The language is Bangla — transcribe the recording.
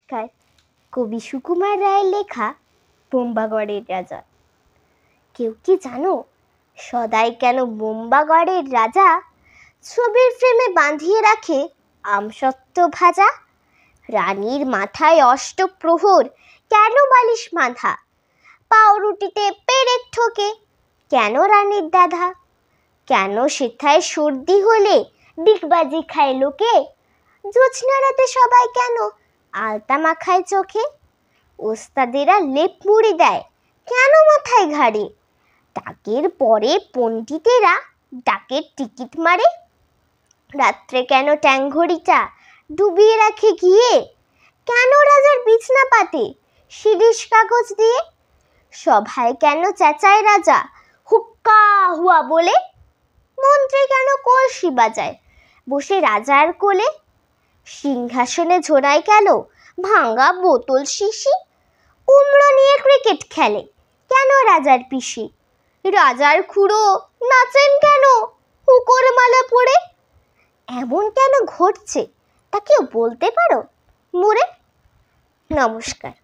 নমস্কার। কবি সুকুমার রায়ের লেখা বোম্বাগড়ের রাজা। কেউ কি জানো সদাই কেন বোম্বাগড়ের রাজা ছবির ফ্রেমে বাঁধিয়ে রাখে আমসত্ত্ব ভাজা? রানীর মাথায় অষ্টপ্রহর কেন বালিশ বাঁধা? পাউরুটিতে পেরেক ঠোকে কেন রানীর দাধা? কেন সেথায় সর্দি হলে ডিগবাজি খায় লোকে? জোছনা রাতে সবাই কেন আলতা মাখায় চোখে? ওস্তাদেরা লেপ মুড়ি দেয় কেন মাথায় ঘাড়ে? ডাকের পরে পণ্ডিতেরা ডাকের টিকিট মারে? রাত্রে কেন ট্যাংঘড়িটা ডুবিয়ে রাখে ঘিয়ে? কেন রাজার বিছনা পাতে শিরিষ কাগজ দিয়ে? সভায় কেন চেঁচায় রাজা হুক্কা হুয়া বলে? মন্ত্রী কেন কলসি বাজায় বসে রাজার কোলে? সিংহাসনে ঝোড়ায় কেন ভাঙা বোতল শিশি? কুমড়ো নিয়ে ক্রিকেট খেলে কেন রাজার পিসি? রাজার খুড়ো নাচেন কেন হুকোর মালা পরে? এমন কেন ঘটছে তা কেউ বলতে পারো মোরে? নমস্কার।